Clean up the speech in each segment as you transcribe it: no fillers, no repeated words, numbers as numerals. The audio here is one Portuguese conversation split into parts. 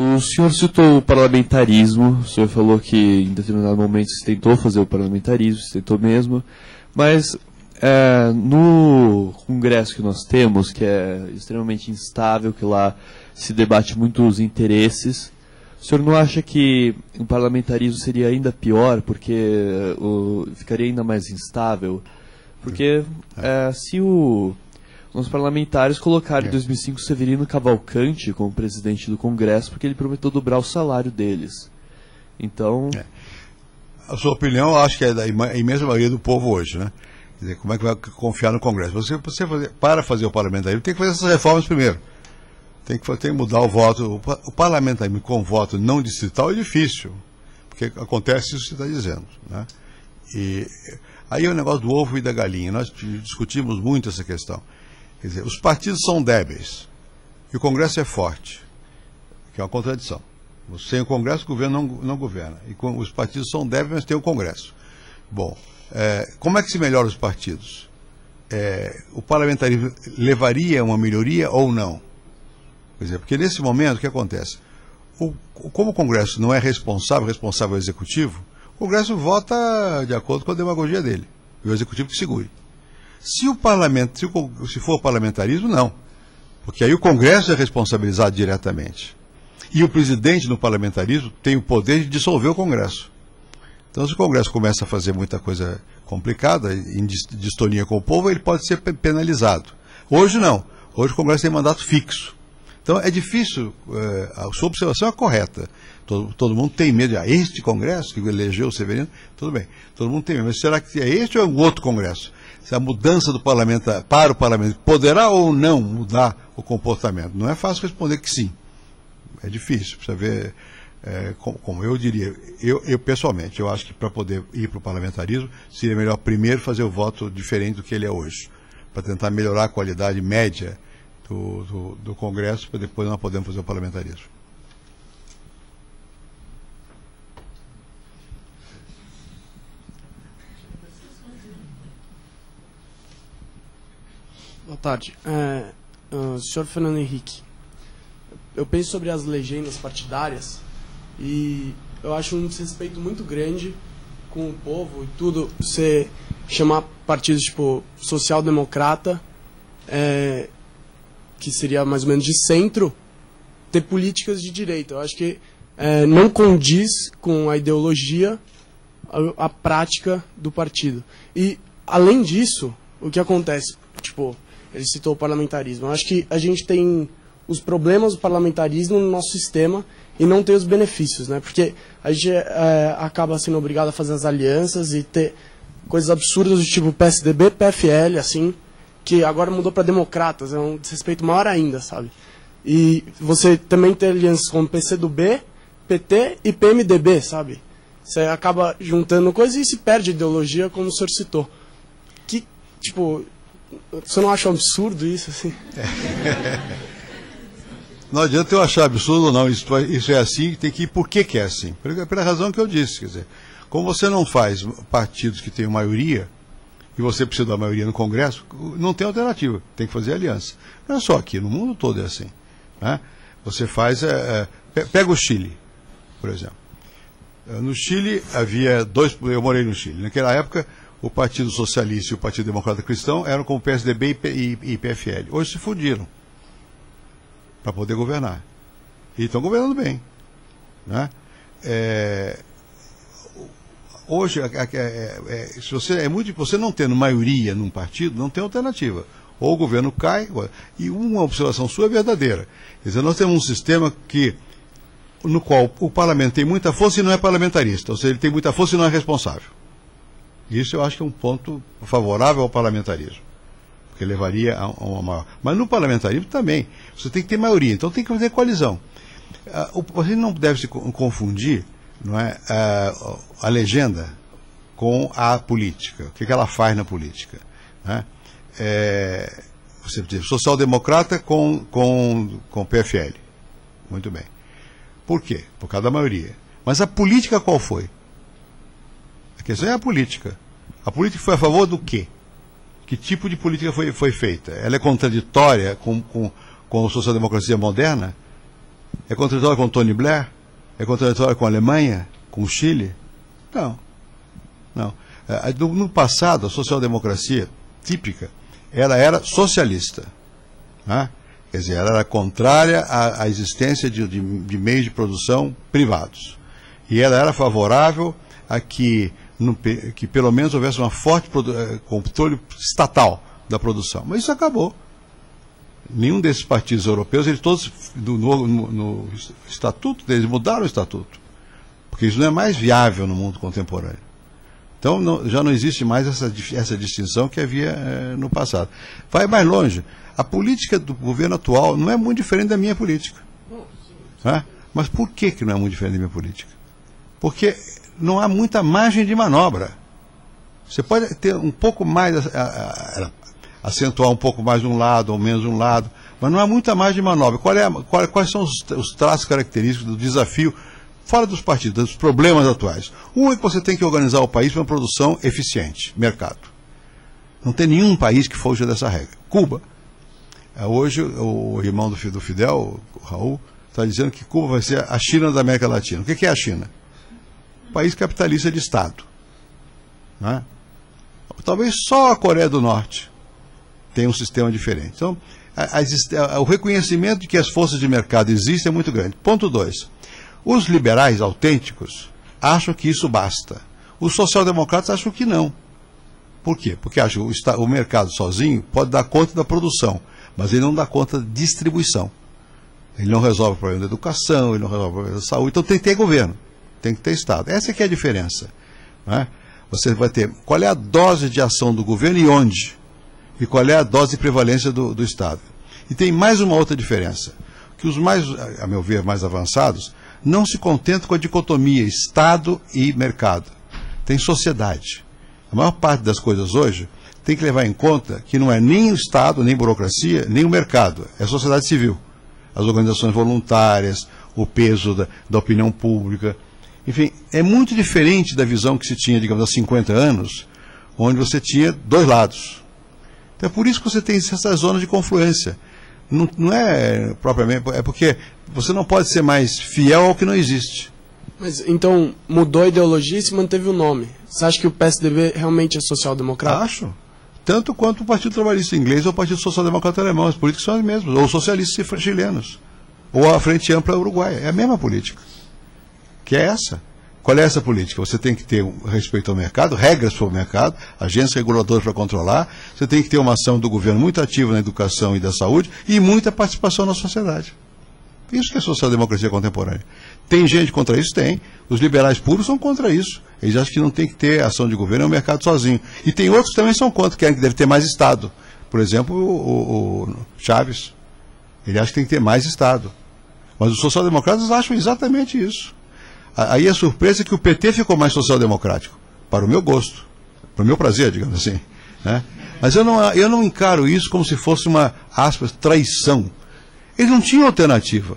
O senhor citou o parlamentarismo, o senhor falou que em determinado momento se tentou fazer o parlamentarismo, se tentou mesmo, mas no Congresso que nós temos, que é extremamente instável, que lá se debate muito os interesses, o senhor não acha que o parlamentarismo seria ainda pior, porque ficaria ainda mais instável? Porque se os parlamentares colocaram em 2005 Severino Cavalcante como presidente do Congresso, porque ele prometeu dobrar o salário deles. Então... A sua opinião, eu acho que é da imensa maioria do povo hoje, né? Quer dizer, como é que vai confiar no Congresso? Para fazer o parlamentarismo, tem que fazer essas reformas primeiro. Tem que mudar o voto. O parlamentarismo com voto não distrital é difícil, porque acontece isso que você está dizendo, né? E aí é o negócio do ovo e da galinha. Nós discutimos muito essa questão. Quer dizer, os partidos são débeis e o Congresso é forte, que é uma contradição. Sem o Congresso, o governo não governa. E os partidos são débeis, mas tem o Congresso. Bom, como é que se melhora os partidos? O parlamentarismo levaria a uma melhoria ou não? Quer dizer, porque nesse momento, o que acontece? Como o Congresso não é responsável ao Executivo, o Congresso vota de acordo com a demagogia dele, e o Executivo que segure. Se for o parlamentarismo, não. Porque aí o Congresso é responsabilizado diretamente. E o presidente no parlamentarismo tem o poder de dissolver o Congresso. Então, se o Congresso começa a fazer muita coisa complicada, em distonia com o povo, ele pode ser penalizado. Hoje não. Hoje o Congresso tem mandato fixo. Então é difícil, a sua observação é correta. Todo mundo tem medo. Este Congresso que elegeu o Severino, tudo bem. Todo mundo tem medo. Mas será que é este ou é um outro Congresso? Se a mudança do parlamento para o parlamento poderá ou não mudar o comportamento? Não é fácil responder que sim. É difícil. Precisa ver, como eu diria, eu pessoalmente, eu acho que para poder ir para o parlamentarismo, seria melhor primeiro fazer o voto diferente do que ele é hoje, para tentar melhorar a qualidade média do Congresso, para depois nós podemos fazer o parlamentarismo. Boa tarde. Senhor Fernando Henrique, eu penso sobre as legendas partidárias e eu acho um desrespeito muito grande com o povo e tudo, você chamar partidos tipo social-democrata, que seria mais ou menos de centro, ter políticas de direita. Eu acho que não condiz com a ideologia, a prática do partido. E, além disso, o que acontece? Tipo, ele citou o parlamentarismo. Eu acho que a gente tem os problemas do parlamentarismo no nosso sistema e não tem os benefícios, né? Porque a gente acaba sendo obrigado a fazer as alianças e ter coisas absurdas do tipo PSDB, PFL, assim, que agora mudou para democratas. É um desrespeito maior ainda, sabe? E você também tem alianças como PCdoB, PT e PMDB, sabe? Você acaba juntando coisas e se perde a ideologia, como o senhor citou. Que, tipo, você não acha um absurdo isso, assim? Não adianta eu achar absurdo ou não, isso é assim, tem que ir por que é assim. Pela razão que eu disse, quer dizer, como você não faz partidos que tenham maioria, e você precisa da maioria no Congresso, não tem alternativa, tem que fazer aliança. Não é só aqui, no mundo todo é assim, né? Você faz, pega o Chile, por exemplo. No Chile havia eu morei no Chile, naquela época o Partido Socialista e o Partido Democrata Cristão eram como PSDB e PFL. Hoje se fundiram para poder governar. E estão governando bem, né? Hoje, se você não tendo maioria num partido, não tem alternativa. Ou o governo cai, e uma observação sua é verdadeira. Quer dizer, nós temos um sistema no qual o parlamento tem muita força e não é parlamentarista. Ou seja, ele tem muita força e não é responsável. Isso eu acho que é um ponto favorável ao parlamentarismo, porque levaria a uma maior. Mas no parlamentarismo também, você tem que ter maioria, então tem que fazer coalizão. Você não deve se confundir, não é, a legenda com a política. O que ela faz na política, né? Você diz social-democrata com PFL. Muito bem. Por quê? Por causa da maioria. Mas a política qual foi? A questão é a política. A política foi a favor do quê? Que tipo de política foi feita? Ela é contraditória com a social-democracia moderna? É contraditório com Tony Blair? É contraditório com a Alemanha? Com o Chile? Não. Não. No passado, a social-democracia típica, ela era socialista. Né? Quer dizer, ela era contrária à existência de meios de produção privados. E ela era favorável a que pelo menos houvesse uma forte controle estatal da produção. Mas isso acabou. Nenhum desses partidos europeus, eles todos, no estatuto deles, mudaram o estatuto. Porque isso não é mais viável no mundo contemporâneo. Então já não existe mais essa distinção que havia no passado. Vai mais longe. A política do governo atual não é muito diferente da minha política. Mas por que não é muito diferente da minha política? Porque não há muita margem de manobra. Você pode ter um pouco mais, acentuar um pouco mais de um lado ou menos de um lado, mas não há muita margem de manobra. Quais são os traços característicos do desafio fora dos partidos, dos problemas atuais? Um é que você tem que organizar o país para uma produção eficiente, mercado. Não tem nenhum país que fuja dessa regra. Cuba. Hoje, o irmão do Fidel, o Raul, está dizendo que Cuba vai ser a China da América Latina. O que é a China? País capitalista de Estado. Né? Talvez só a Coreia do Norte tenha um sistema diferente. Então, o reconhecimento de que as forças de mercado existem é muito grande. Ponto 2. Os liberais autênticos acham que isso basta. Os social-democratas acham que não. Por quê? Porque acham que o mercado sozinho pode dar conta da produção, mas ele não dá conta da distribuição. Ele não resolve o problema da educação, ele não resolve o problema da saúde. Então tem que ter governo, tem que ter Estado. Essa que é a diferença. Né? Você vai ter qual é a dose de ação do governo e onde. E qual é a dose de prevalência do Estado. E tem mais uma outra diferença. Que os mais, a meu ver, mais avançados, não se contentam com a dicotomia Estado e mercado. Tem sociedade. A maior parte das coisas hoje tem que levar em conta que não é nem o Estado, nem burocracia, nem o mercado. É a sociedade civil. As organizações voluntárias, o peso da opinião pública. Enfim, é muito diferente da visão que se tinha, digamos, há 50 anos, onde você tinha dois lados. Então é por isso que você tem essas zonas de confluência. Não é propriamente... É porque você não pode ser mais fiel ao que não existe. Mas então mudou a ideologia e se manteve o nome. Você acha que o PSDB realmente é social-democrata? Acho. Tanto quanto o Partido Trabalhista Inglês ou o Partido Social-Democrata Alemão. Os políticos são os mesmos. Ou socialistas chilenos. Ou a Frente Ampla Uruguaia. É a mesma política. Que é essa. Qual é essa política? Você tem que ter respeito ao mercado, regras para o mercado, agências reguladoras para controlar, você tem que ter uma ação do governo muito ativa na educação e da saúde e muita participação na sociedade. Isso que é social-democracia contemporânea. Tem gente contra isso? Tem. Os liberais puros são contra isso. Eles acham que não tem que ter ação de governo, é o mercado sozinho. E tem outros que também são contra, que deve ter mais Estado. Por exemplo, o Chaves. Ele acha que tem que ter mais Estado. Mas os social-democratas acham exatamente isso. Aí a surpresa é que o PT ficou mais social-democrático, para o meu gosto, para o meu prazer, digamos assim. Né? Mas eu não encaro isso como se fosse uma, aspas, traição. Eles não tinham alternativa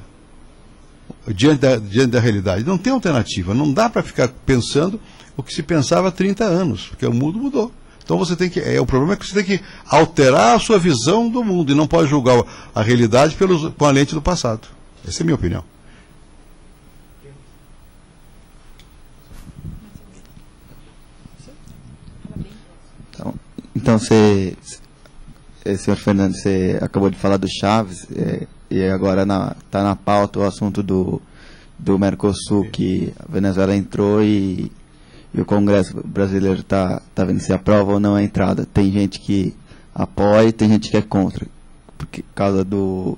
diante da realidade. Não tem alternativa. Não dá para ficar pensando o que se pensava há 30 anos, porque o mundo mudou. Então você tem que. O problema é que você tem que alterar a sua visão do mundo e não pode julgar a realidade com a lente do passado. Essa é a minha opinião. Então, senhor Fernando, você acabou de falar do Chaves, e agora está na pauta o assunto do Mercosul, que a Venezuela entrou e o Congresso brasileiro está vendo se aprova ou não a entrada. Tem gente que apoia e tem gente que é contra, por causa do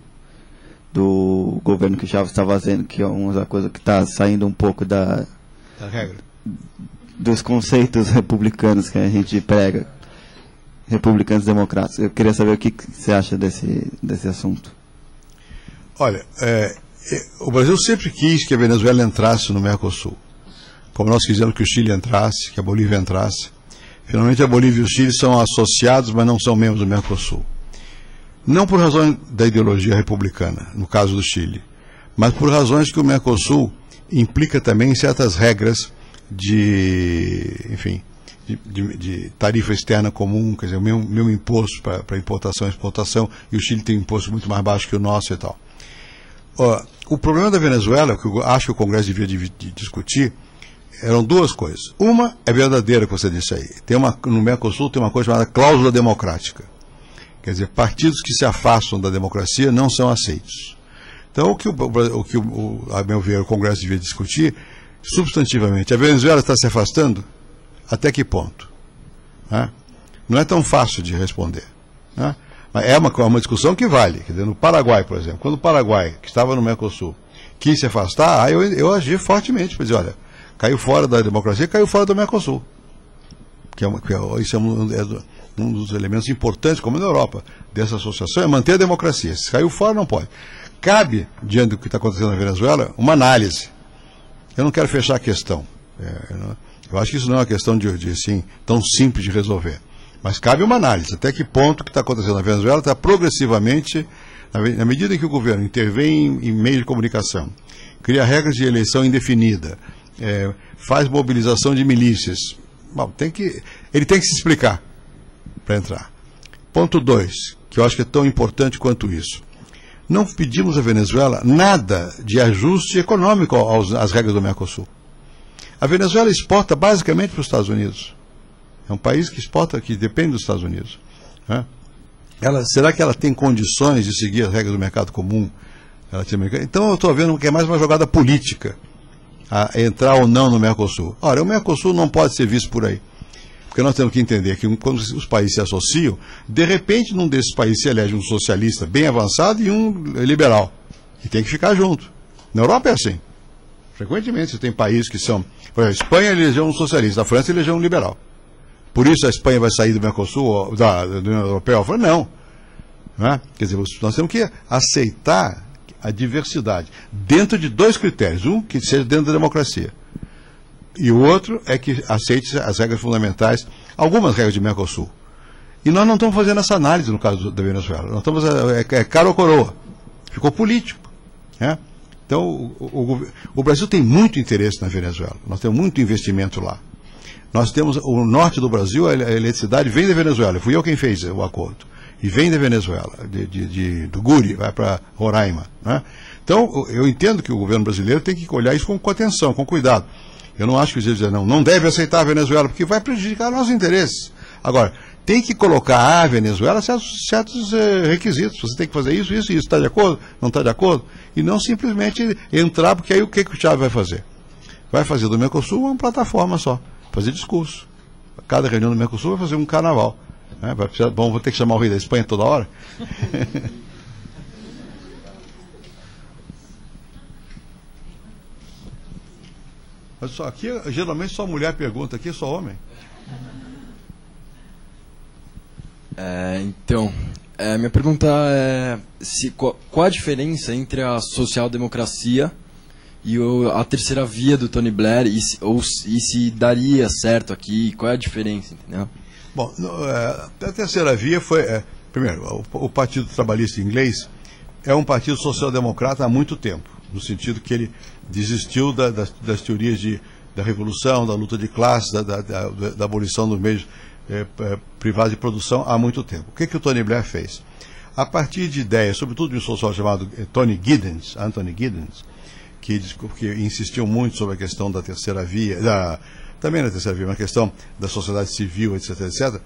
governo que o Chaves está fazendo, que é uma coisa que está saindo um pouco da regra, dos conceitos republicanos que a gente prega. Republicanos democratas. Eu queria saber o que você acha desse assunto. Olha, o Brasil sempre quis que a Venezuela entrasse no Mercosul. Como nós quisemos que o Chile entrasse, que a Bolívia entrasse. Finalmente a Bolívia e o Chile são associados, mas não são membros do Mercosul. Não por razões da ideologia republicana, no caso do Chile, mas por razões que o Mercosul implica também certas regras de tarifa externa comum, quer dizer, o mesmo imposto para importação e exportação, e o Chile tem um imposto muito mais baixo que o nosso e tal. O problema da Venezuela, que eu acho que o Congresso devia discutir, eram duas coisas. Uma é verdadeira, que você disse aí. No Mercosul tem uma coisa chamada cláusula democrática. Quer dizer, partidos que se afastam da democracia não são aceitos. Então, a meu ver, o Congresso devia discutir, substantivamente, a Venezuela está se afastando? Até que ponto? Né? Não é tão fácil de responder. Né? Mas é uma discussão que vale. Quer dizer, no Paraguai, por exemplo, quando o Paraguai, que estava no Mercosul, quis se afastar, aí eu agi fortemente para dizer, olha, caiu fora da democracia, caiu fora do Mercosul. Isso é um dos elementos importantes, como na Europa, dessa associação, é manter a democracia. Se caiu fora, não pode. Cabe, diante do que está acontecendo na Venezuela, uma análise. Eu não quero fechar a questão. Eu acho que isso não é uma questão assim, tão simples de resolver. Mas cabe uma análise. Até que ponto o que está acontecendo na Venezuela está progressivamente, na medida em que o governo intervém em meios de comunicação, cria regras de eleição indefinida, faz mobilização de milícias. Bom, ele tem que se explicar para entrar. Ponto 2, que eu acho que é tão importante quanto isso. Não pedimos à Venezuela nada de ajuste econômico às regras do Mercosul. A Venezuela exporta basicamente para os Estados Unidos. É um país que exporta, que depende dos Estados Unidos. Né? Será que ela tem condições de seguir as regras do mercado comum latino-americano? Então eu estou vendo que é mais uma jogada política a entrar ou não no Mercosul. Ora, o Mercosul não pode ser visto por aí. Porque nós temos que entender que quando os países se associam, de repente num desses países se elege um socialista bem avançado e um liberal. E tem que ficar junto. Na Europa é assim. Frequentemente você tem países que são... Por exemplo, a Espanha elegeu um socialista, a França elegeu um liberal. Por isso a Espanha vai sair do Mercosul, da União Europeia? Eu falo, não. Né? Quer dizer, nós temos que aceitar a diversidade dentro de dois critérios. Um, que seja dentro da democracia. E o outro é que aceite as regras fundamentais, algumas regras de Mercosul. E nós não estamos fazendo essa análise no caso da Venezuela. Nós estamos, cara ou coroa. Ficou político. Né? Então, o Brasil tem muito interesse na Venezuela. Nós temos muito investimento lá. Nós temos o norte do Brasil, a eletricidade vem da Venezuela. Fui eu quem fez o acordo. E vem da Venezuela, do Guri, vai para Roraima. Né? Então, eu entendo que o governo brasileiro tem que olhar isso com atenção, com cuidado. Eu não acho que os dizer não deve aceitar a Venezuela, porque vai prejudicar nossos interesses. Agora, tem que colocar a Venezuela certos requisitos. Você tem que fazer isso, isso e isso. Está de acordo? Não está de acordo? E não simplesmente entrar, porque aí o que o Chávez vai fazer? Vai fazer do Mercosul uma plataforma só. Fazer discurso. Cada reunião do Mercosul vai fazer um carnaval. Bom, vou ter que chamar o rei da Espanha toda hora. Mas só aqui, geralmente só mulher pergunta, aqui é só homem. Então, minha pergunta é qual a diferença entre a social-democracia e a terceira via do Tony Blair, e se daria certo aqui, qual é a diferença, entendeu? Bom, a terceira via foi, primeiro, o Partido Trabalhista Inglês é um partido social-democrata há muito tempo, no sentido que ele desistiu das teorias da revolução, da luta de classes, da abolição dos meios privados de produção há muito tempo. O que o Tony Blair fez? A partir de ideias, sobretudo de um sociólogo chamado Anthony Giddens, que insistiu muito sobre a questão da terceira via, também na terceira via, uma questão da sociedade civil, etc., etc.,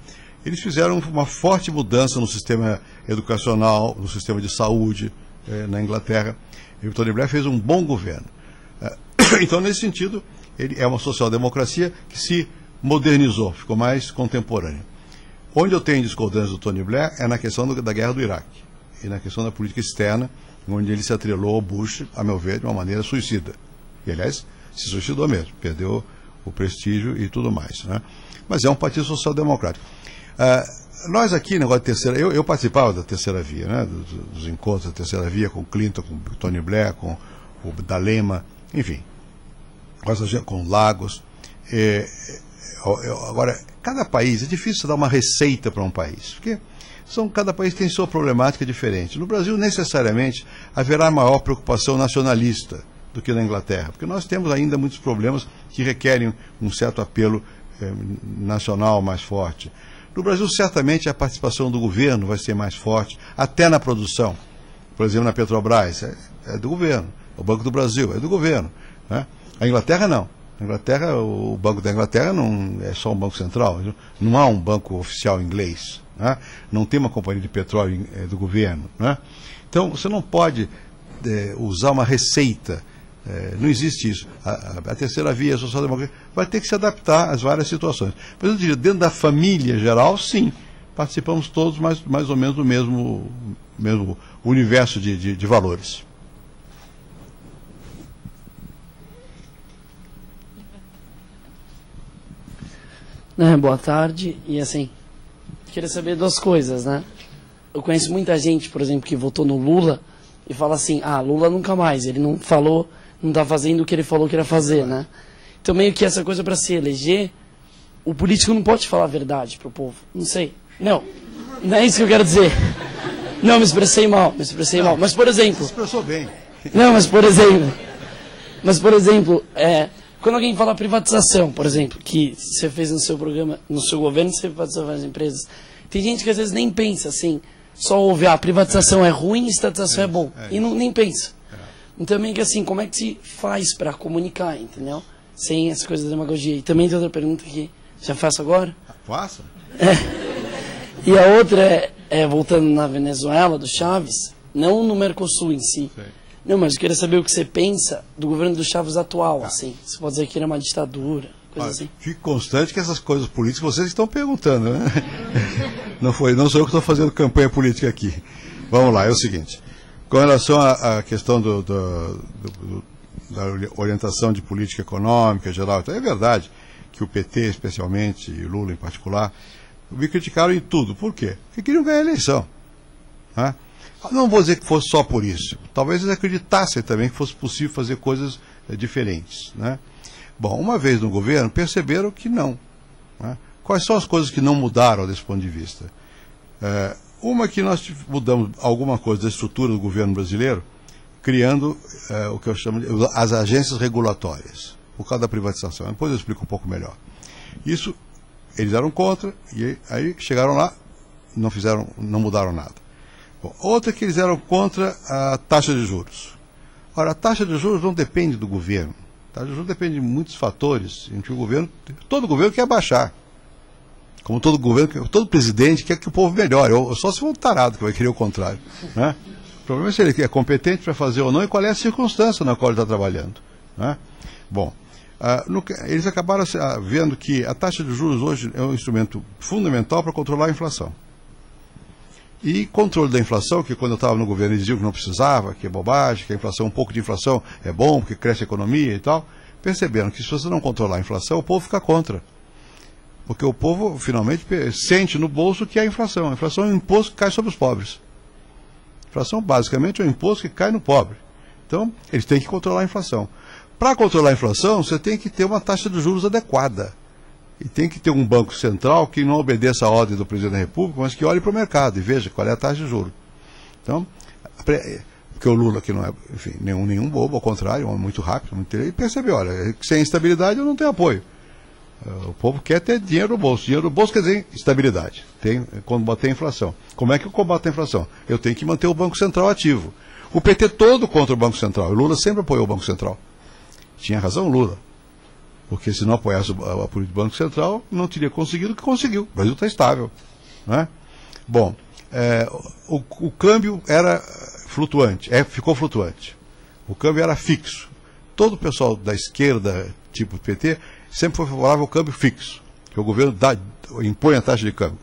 eles fizeram uma forte mudança no sistema educacional, no sistema de saúde na Inglaterra, e o Tony Blair fez um bom governo. Então, nesse sentido, ele é uma social-democracia que se modernizou, ficou mais contemporânea. Onde eu tenho discordância do Tony Blair é na questão da guerra do Iraque e na questão da política externa, onde ele se atrelou ao Bush, a meu ver, de uma maneira suicida. E, aliás, se suicidou mesmo, perdeu o prestígio e tudo mais. Né? Mas é um partido social-democrático. Nós aqui, negócio de terceira... Eu participava da terceira via, né? dos encontros da terceira via com Clinton, com Tony Blair, com o D'Alema, enfim, com Lagos. Agora, cada país, é difícil dar uma receita para um país, porque cada país tem sua problemática diferente. No Brasil, necessariamente, haverá maior preocupação nacionalista do que na Inglaterra, porque nós temos ainda muitos problemas que requerem um certo apelo nacional mais forte. No Brasil, certamente, a participação do governo vai ser mais forte, até na produção. Por exemplo, na Petrobras, é do governo. O Banco do Brasil é do governo. Né? A Inglaterra não. A Inglaterra, o Banco da Inglaterra não é só um banco central. Não há um banco oficial inglês. Né? Não tem uma companhia de petróleo do governo. Né? Então, você não pode usar uma receita. Não existe isso. A terceira via social-democrática vai ter que se adaptar às várias situações. Mas eu diria, dentro da família geral, sim, participamos todos mais ou menos do mesmo universo de valores. Boa tarde. E assim, queria saber duas coisas, né? Eu conheço muita gente, por exemplo, que votou no Lula e fala assim, Lula nunca mais, ele não falou, não está fazendo o que ele falou que ia fazer, né? Então meio que essa coisa para se eleger, o político não pode falar a verdade pro povo, não sei. Não é isso que eu quero dizer. Não, me expressei mal. Mas por exemplo... Se expressou bem. Não, mas por exemplo, quando alguém fala privatização, por exemplo, que você fez no seu programa, no seu governo, você privatizou várias empresas, tem gente que às vezes nem pensa assim, só ouve, privatização é ruim, estatização é bom, e nem pensa. Então, meio que assim, como é que se faz para comunicar, entendeu? Sem essa coisa da demagogia. E também tem outra pergunta que já faço agora. Faça. E a outra voltando na Venezuela, do Chaves, não no Mercosul em si. Sei. Não, mas eu queria saber o que você pensa do governo do Chaves atual, assim. Você pode dizer que era uma ditadura, coisa assim. Fique constante que essas coisas políticas vocês estão perguntando, né? Não sou eu que estou fazendo campanha política aqui. Vamos lá, é o seguinte. Com relação à questão da orientação de política econômica geral, então é verdade que o PT, especialmente, e o Lula em particular, me criticaram em tudo. Por quê? Porque queriam ganhar a eleição. Né? Não vou dizer que fosse só por isso. Talvez eles acreditassem também que fosse possível fazer coisas diferentes. Né? Bom, uma vez no governo, perceberam que não. Né? Quais são as coisas que não mudaram desse ponto de vista? Uma que nós mudamos alguma coisa da estrutura do governo brasileiro, criando o que eu chamo de as agências regulatórias, por causa da privatização. Depois eu explico um pouco melhor. Isso, eles eram contra, e aí chegaram lá, não mudaram nada. Bom, outra que eles eram contra a taxa de juros. Ora, a taxa de juros não depende do governo. A taxa de juros depende de muitos fatores, em que todo governo quer baixar. Como todo governo, todo presidente quer que o povo melhore. Só se for um tarado que vai querer o contrário. Né? O problema é se ele é competente para fazer ou não e qual é a circunstância na qual ele está trabalhando. Né? Bom, eles acabaram vendo que a taxa de juros hoje é um instrumento fundamental para controlar a inflação. E controle da inflação, que quando eu estava no governo eles diziam que não precisava, que é bobagem, que a inflação, um pouco de inflação é bom, porque cresce a economia e tal, perceberam que se você não controlar a inflação, o povo fica contra. Porque o povo, finalmente, sente no bolso que é a inflação. A inflação é um imposto que cai sobre os pobres. A inflação, basicamente, é um imposto que cai no pobre. Então, eles têm que controlar a inflação. Para controlar a inflação, você tem que ter uma taxa de juros adequada. E tem que ter um banco central que não obedeça a ordem do presidente da República, mas que olhe para o mercado e veja qual é a taxa de juros. Então, porque o Lula, que não é, enfim, nenhum bobo, ao contrário, é muito rápido, muito inteligente, e percebeu, olha, sem estabilidade eu não tenho apoio. O povo quer ter dinheiro no bolso. Dinheiro no bolso quer dizer estabilidade. Tem combater a inflação. Como é que eu combato a inflação? Eu tenho que manter o Banco Central ativo. O PT todo contra o Banco Central. O Lula sempre apoiou o Banco Central. Tinha razão o Lula. Porque se não apoiasse a política do Banco Central, não teria conseguido o que conseguiu. O Brasil está estável. Né? Bom, o câmbio era flutuante. Ficou flutuante. O câmbio era fixo. Todo o pessoal da esquerda, tipo PT, sempre foi favorável ao câmbio fixo, que o governo impõe a taxa de câmbio.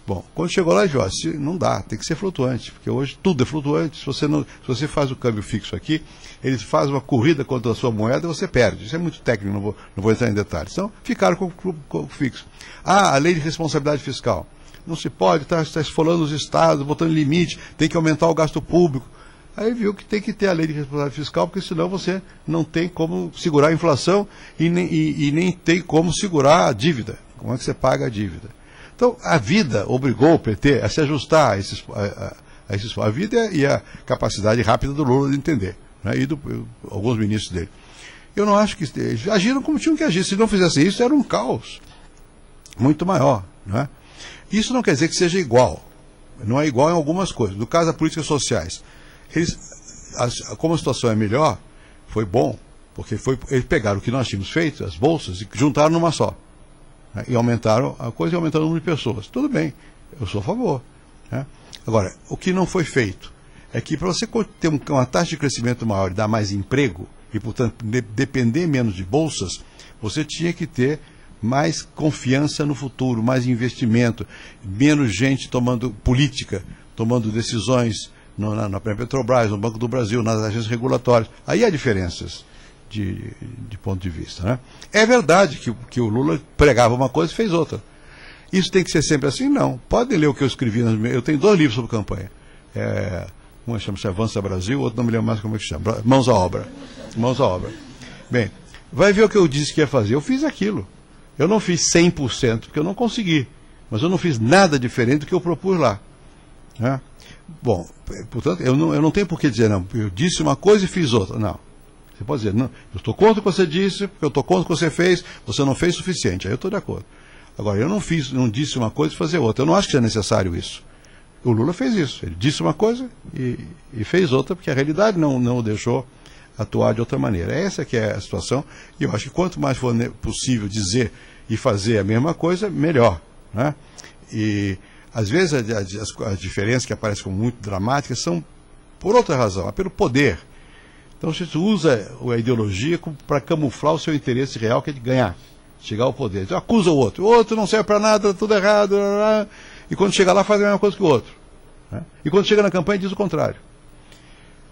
Bom, quando chegou lá, ele disse, não dá, tem que ser flutuante, porque hoje tudo é flutuante. Se você faz o câmbio fixo aqui, eles fazem uma corrida contra a sua moeda e você perde. Isso é muito técnico, não vou entrar em detalhes. Então, ficaram com o fixo. A lei de responsabilidade fiscal. Não se pode, está esfolando os estados, botando limite, tem que aumentar o gasto público. Aí viu que tem que ter a lei de responsabilidade fiscal, porque senão você não tem como segurar a inflação e nem tem como segurar a dívida. Como é que você paga a dívida? Então, a vida obrigou o PT a se ajustar a esses a vida e a capacidade rápida do Lula de entender, né, e alguns ministros dele. Eu não acho que eles agiram como tinham que agir. Se não fizessem isso, era um caos muito maior. Né? Isso não quer dizer que seja igual. Não é igual em algumas coisas. No caso das políticas sociais, eles como a situação é melhor, foi bom, porque eles pegaram o que nós tínhamos feito, as bolsas, e juntaram numa só. Né? E aumentaram a coisa e aumentaram o número de pessoas. Tudo bem, eu sou a favor. Né? Agora, o que não foi feito é que para você ter uma taxa de crescimento maior e dar mais emprego, e portanto depender menos de bolsas, você tinha que ter mais confiança no futuro, mais investimento, menos gente tomando decisões na Petrobras, no Banco do Brasil, nas agências regulatórias. Aí há diferenças de ponto de vista. Né? É verdade que o Lula pregava uma coisa e fez outra. Isso tem que ser sempre assim? Não. Podem ler o que eu escrevi. Eu tenho 2 livros sobre campanha. Um chama-se Avança Brasil, o outro não me lembro mais como é que chama. Mãos à obra. Mãos à obra. Bem, vai ver o que eu disse que ia fazer. Eu fiz aquilo. Eu não fiz 100%, porque eu não consegui. Mas eu não fiz nada diferente do que eu propus lá. Né? Bom, portanto, eu não tenho por que dizer, não, eu disse uma coisa e fiz outra. Não. Você pode dizer, não, eu estou contra o que você disse, porque eu estou contra o que você fez, você não fez o suficiente. Aí eu estou de acordo. Agora, eu não disse uma coisa e fazer outra. Eu não acho que é necessário isso. O Lula fez isso. Ele disse uma coisa e fez outra, porque a realidade não o deixou atuar de outra maneira. Essa que é a situação. E eu acho que quanto mais for possível dizer e fazer a mesma coisa, melhor. Né? E, às vezes, as diferenças que aparecem como muito dramáticas são por outra razão, é pelo poder. Então, você usa a ideologia para camuflar o seu interesse real, que é de ganhar, chegar ao poder. Então, acusa o outro não serve para nada, tudo errado, e quando chega lá faz a mesma coisa que o outro. Né? E quando chega na campanha diz o contrário.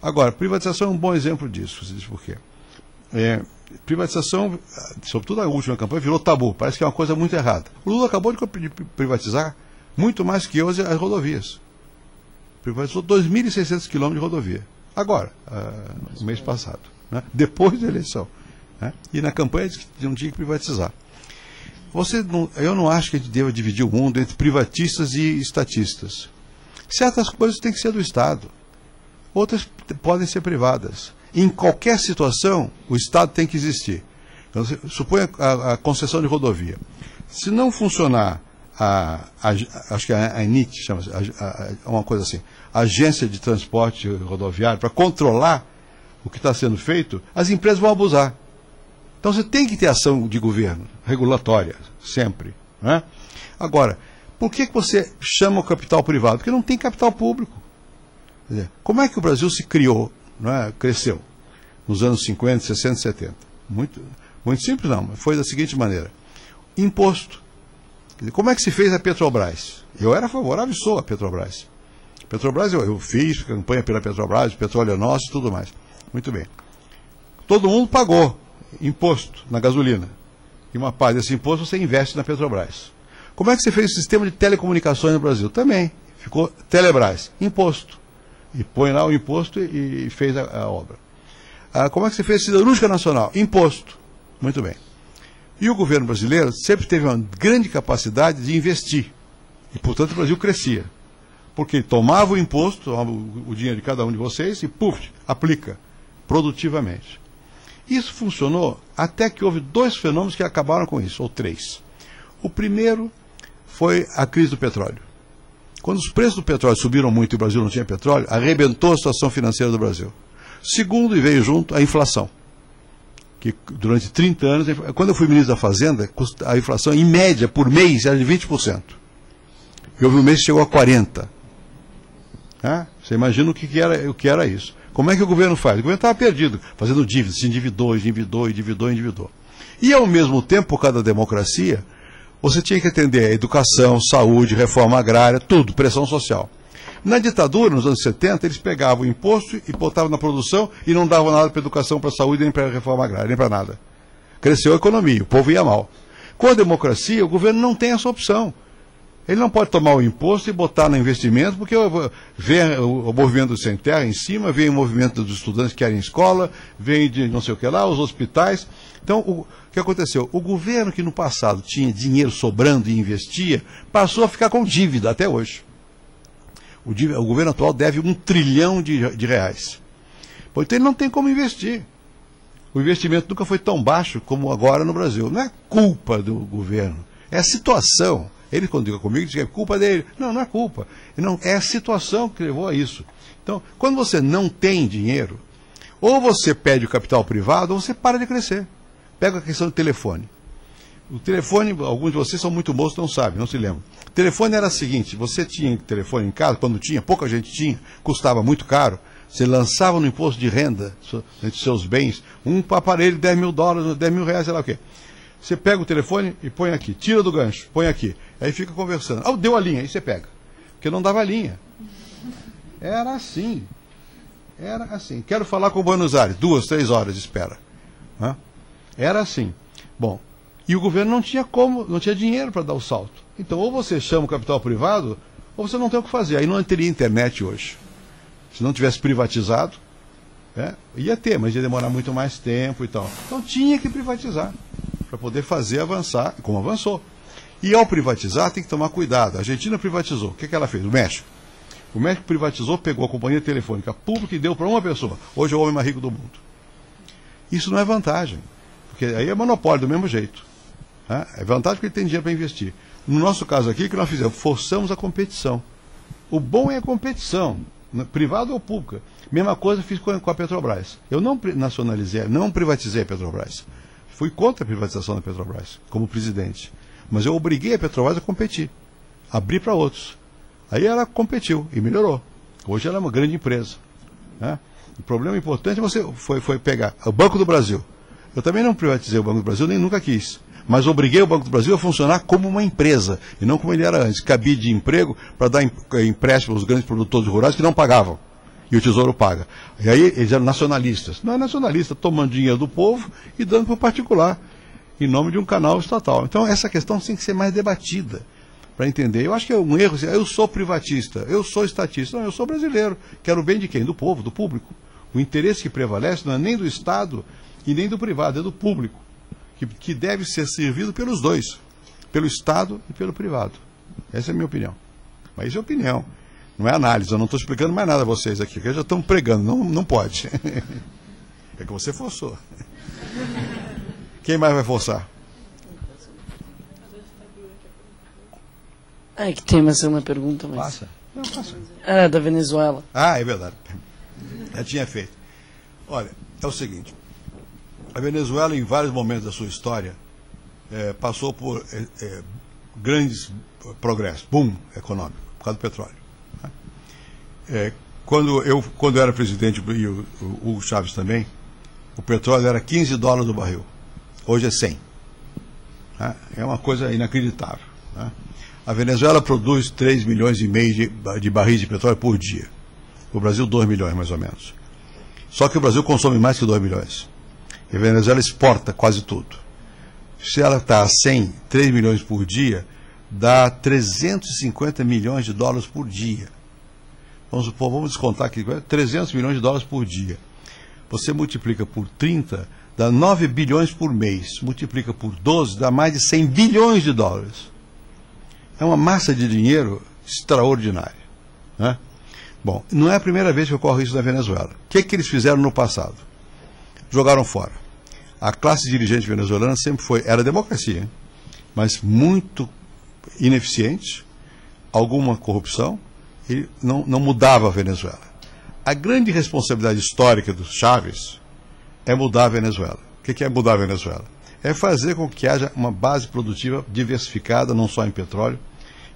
Agora, privatização é um bom exemplo disso, você diz por quê? Privatização, sobretudo a última campanha, virou tabu, parece que é uma coisa muito errada. O Lula acabou de privatizar muito mais que hoje as rodovias. Privatizou 2.600 quilômetros de rodovia. Agora, no mês passado, né? Depois da eleição. Né? E na campanha disse que não tinha que privatizar. Eu não acho que a gente deva dividir o mundo entre privatistas e estatistas. Certas coisas têm que ser do Estado. Outras podem ser privadas. Em qualquer situação, o Estado tem que existir. Então, suponha a concessão de rodovia. Se não funcionar acho que a ANIT chama-se, uma coisa assim, Agência de Transporte Rodoviário, para controlar o que está sendo feito, as empresas vão abusar. Então você tem que ter ação de governo, regulatória, sempre. Né? Agora, por que você chama o capital privado? Porque não tem capital público. Quer dizer, como é que o Brasil se criou, né, cresceu, nos anos 50, 60, 70? Muito simples não, mas foi da seguinte maneira. Imposto. Quer dizer, como é que se fez a Petrobras? Eu era favorável e sou a Petrobras. Petrobras eu fiz campanha pela Petrobras, o petróleo é nosso e tudo mais. Muito bem. Todo mundo pagou imposto na gasolina. E uma parte desse imposto você investe na Petrobras. Como é que você fez o sistema de telecomunicações no Brasil? Também. Ficou Telebrás, imposto. E põe lá o imposto e fez a obra. Como é que você fez a Siderúrgica Nacional? Imposto. Muito bem. E o governo brasileiro sempre teve uma grande capacidade de investir. E, portanto, o Brasil crescia. Porque ele tomava o imposto, tomava o dinheiro de cada um de vocês e, aplica produtivamente. Isso funcionou até que houve 2 fenômenos que acabaram com isso, ou 3. O primeiro foi a crise do petróleo. Quando os preços do petróleo subiram muito e o Brasil não tinha petróleo, arrebentou a situação financeira do Brasil. Segundo, e veio junto, a inflação. Que durante 30 anos, quando eu fui ministro da Fazenda, a inflação em média por mês era de 20%. E houve um mês que chegou a 40%. Você imagina o que era isso. Como é que o governo faz? O governo estava perdido, fazendo dívidas, se endividou. E ao mesmo tempo, por causa da democracia, você tinha que atender a educação, saúde, reforma agrária, tudo, pressão social. Na ditadura, nos anos 70, eles pegavam o imposto e botavam na produção e não davam nada para educação, para saúde, nem para reforma agrária, nem para nada. Cresceu a economia, o povo ia mal. Com a democracia, o governo não tem essa opção. Ele não pode tomar o imposto e botar no investimento, porque vem o movimento do sem terra em cima, vem o movimento dos estudantes que querem escola, vem de não sei o que lá, os hospitais. Então, o que aconteceu? O governo que no passado tinha dinheiro sobrando e investia, passou a ficar com dívida até hoje. O governo atual deve 1 trilhão de reais. Então ele não tem como investir. O investimento nunca foi tão baixo como agora no Brasil. Não é culpa do governo, é a situação. Ele, quando diga comigo, diz que é culpa dele. Não, não é culpa. Não, é a situação que levou a isso. Então, quando você não tem dinheiro, ou você pede o capital privado, ou você para de crescer. Pega a questão do telefone. O telefone, alguns de vocês são muito moços, não sabem, não se lembram. O telefone era o seguinte, você tinha telefone em casa, quando tinha, pouca gente tinha, custava muito caro, você lançava no imposto de renda, entre seus bens, um aparelho de $10 mil, $10 mil, sei lá o quê. Você pega o telefone e põe aqui, tira do gancho, põe aqui. Aí fica conversando. Ah, deu a linha, aí você pega. Porque não dava linha. Era assim. Era assim. Quero falar com o Buenos Aires, 2, 3 horas de espera. Hã? Era assim. Bom, e o governo não tinha como, não tinha dinheiro para dar o salto. Então, ou você chama o capital privado, ou você não tem o que fazer. Aí não teria internet hoje. Se não tivesse privatizado, ia ter, mas ia demorar muito mais tempo e tal. Então tinha que privatizar, para poder fazer avançar, como avançou. E ao privatizar, tem que tomar cuidado. A Argentina privatizou. O que ela fez? O México. O México privatizou, pegou a companhia telefônica pública e deu para uma pessoa. Hoje é o homem mais rico do mundo. Isso não é vantagem, porque aí é monopólio do mesmo jeito. É vantagem porque ele tem dinheiro para investir. No nosso caso aqui, o que nós fizemos? Forçamos a competição. O bom é a competição, privada ou pública. Mesma coisa fiz com a Petrobras. Eu não nacionalizei, não privatizei a Petrobras. Fui contra a privatização da Petrobras, como presidente. Mas eu obriguei a Petrobras a competir. Abri para outros. Aí ela competiu e melhorou. Hoje ela é uma grande empresa. O problema importante foi pegar o Banco do Brasil. Eu também não privatizei o Banco do Brasil, nem nunca quis. Mas obriguei o Banco do Brasil a funcionar como uma empresa, e não como ele era antes. Cabide de emprego para dar empréstimo aos grandes produtores rurais que não pagavam. E o Tesouro paga. E aí eles eram nacionalistas. Não é nacionalista, tomando dinheiro do povo e dando para o particular, em nome de um canal estatal. Então essa questão tem que ser mais debatida, para entender. Eu acho que é um erro. Eu sou privatista, eu sou estatista. Não, eu sou brasileiro. Quero o bem de quem? Do povo, do público. O interesse que prevalece não é nem do Estado e nem do privado, é do público. Que deve ser servido pelos dois, pelo Estado e pelo privado. Essa é a minha opinião. Mas isso é opinião, não é análise. Eu não estou explicando mais nada a vocês aqui, porque já estão pregando, não pode. É que você forçou. Quem mais vai forçar? É que tem uma segunda pergunta, mas... Passa. Não, passa. É, da Venezuela. Ah, é verdade. Já tinha feito. Olha, é o seguinte. A Venezuela, em vários momentos da sua história, passou por grandes progressos, boom econômico, por causa do petróleo. Quando eu era presidente, e o Hugo Chávez também, o petróleo era $15 o barril. Hoje é 100. É uma coisa inacreditável. A Venezuela produz 3,5 milhões de barris de petróleo por dia. O Brasil, 2 milhões, mais ou menos. Só que o Brasil consome mais que 2 milhões. E a Venezuela exporta quase tudo. Se ela está a 3 milhões por dia, dá 350 milhões de dólares por dia. Vamos supor, vamos descontar aqui, 300 milhões de dólares por dia. Você multiplica por 30, dá 9 bilhões por mês. Multiplica por 12, dá mais de 100 bilhões de dólares. É uma massa de dinheiro extraordinária. Bom, não é a primeira vez que ocorre isso na Venezuela. O que eles fizeram no passado? Jogaram fora. A classe dirigente venezuelana sempre era democracia, mas muito ineficiente, alguma corrupção, e não mudava a Venezuela. A grande responsabilidade histórica do Chávez é mudar a Venezuela. O que é mudar a Venezuela? É fazer com que haja uma base produtiva diversificada, não só em petróleo,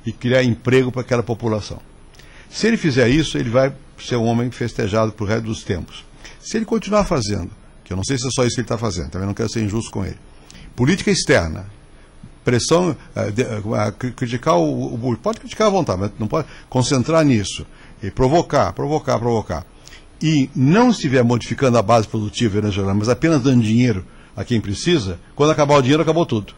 e criar emprego para aquela população. Se ele fizer isso, ele vai ser um homem festejado para o resto dos tempos. Se ele continuar fazendo, que eu não sei se é só isso que ele está fazendo, também não quero ser injusto com ele. Política externa, pressão, criticar pode criticar à vontade, mas não pode concentrar nisso, e provocar, e não estiver modificando a base produtiva venezuelana, mas apenas dando dinheiro a quem precisa, quando acabar o dinheiro, acabou tudo.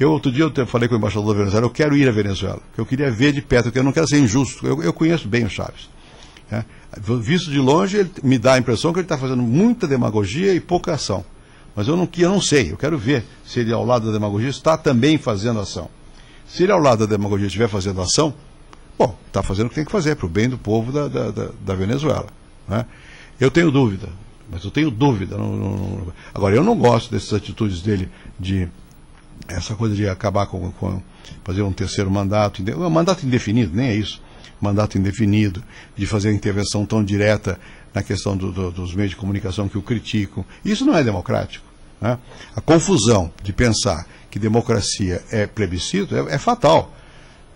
Outro dia eu falei com o embaixador da Venezuela, eu quero ir à Venezuela, porque eu queria ver de perto, porque eu não quero ser injusto, eu conheço bem o Chávez. Visto de longe, ele me dá a impressão que ele está fazendo muita demagogia e pouca ação. Mas eu não sei, eu quero ver se ele, ao lado da demagogia, está também fazendo ação. Se ele, ao lado da demagogia, estiver fazendo ação, bom, está fazendo o que tem que fazer, para o bem do povo da Venezuela. Eu tenho dúvida, mas eu tenho dúvida. Agora, eu não gosto dessas atitudes dele de essa coisa de acabar com fazer um terceiro mandato, um mandato indefinido, nem é isso, mandato indefinido, de fazer a intervenção tão direta na questão dos meios de comunicação que o criticam. Isso não é democrático, né? A confusão de pensar que democracia é plebiscito é fatal,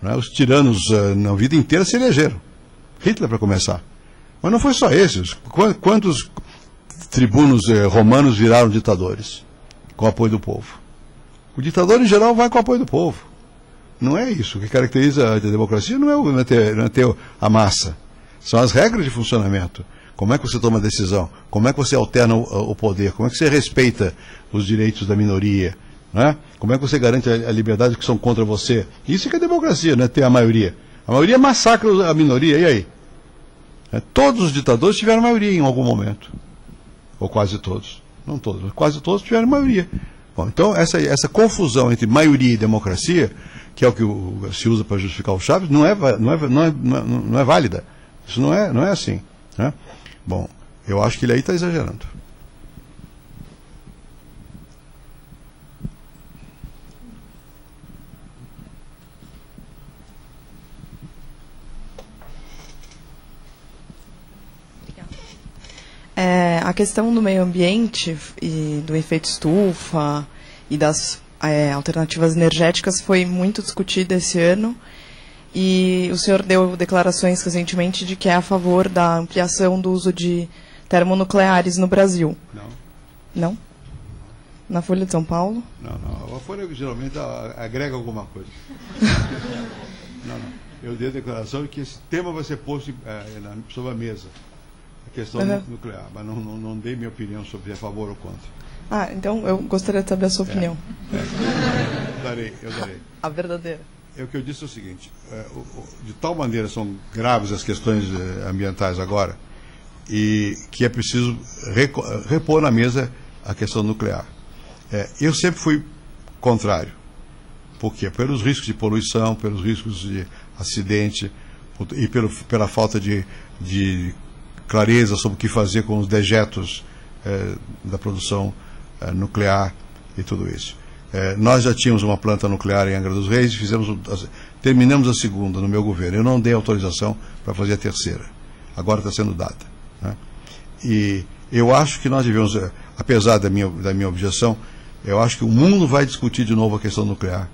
né? Os tiranos na vida inteira se elegeram. Hitler, para começar. Mas não foi só esses. Quantos tribunos romanos viraram ditadores com o apoio do povo? O ditador, em geral, vai com o apoio do povo. Não é isso. O que caracteriza a democracia não é ter a massa. São as regras de funcionamento. Como é que você toma a decisão? Como é que você alterna o poder? Como é que você respeita os direitos da minoria? Né? Como é que você garante a liberdade que são contra você? Isso é que é democracia, não é ter a maioria. A maioria massacra a minoria, e aí? Todos os ditadores tiveram maioria em algum momento. Ou quase todos. Não todos, mas quase todos tiveram maioria. Bom, então, essa confusão entre maioria e democracia, que é o que se usa para justificar o Chaves, não é válida. Isso não é assim. Né? Bom, eu acho que ele aí está exagerando. A questão do meio ambiente e do efeito estufa e das alternativas energéticas foi muito discutida esse ano, e o senhor deu declarações recentemente de que é a favor da ampliação do uso de termonucleares no Brasil. Não. Não? Na Folha de São Paulo? Não. A Folha geralmente agrega alguma coisa. Não. Eu dei a declaração de que esse tema vai ser posto sobre a mesa. A questão nuclear, mas não dei minha opinião sobre a favor ou contra. Então eu gostaria de saber a sua opinião. Eu darei. A verdadeira. O que eu disse é o seguinte, de tal maneira são graves as questões ambientais agora, e que é preciso repor na mesa a questão nuclear. Eu sempre fui contrário. Por quê? Pelos riscos de poluição, pelos riscos de acidente, e pela falta de clareza sobre o que fazer com os dejetos da produção nuclear e tudo isso. Nós já tínhamos uma planta nuclear em Angra dos Reis e terminamos a segunda no meu governo. Eu não dei autorização para fazer a terceira. Agora está sendo dada. Né? E eu acho que nós devemos, apesar da minha objeção, eu acho que o mundo vai discutir de novo a questão nuclear,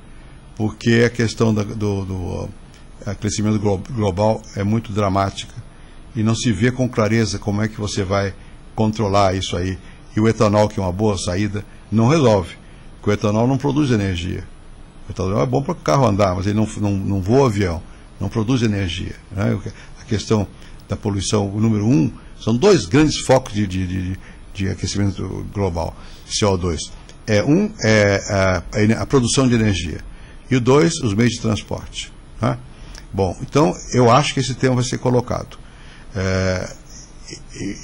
porque a questão do aquecimento global é muito dramática. E não se vê com clareza como é que você vai controlar isso aí. E o etanol, que é uma boa saída, não resolve. Porque o etanol não produz energia. O etanol é bom para o carro andar, mas ele não voa avião, não produz energia. Né? A questão da poluição, o número 1, são dois grandes focos de aquecimento global, CO2. Um é a produção de energia. E o 2, os meios de transporte. Né? Bom, então eu acho que esse tema vai ser colocado.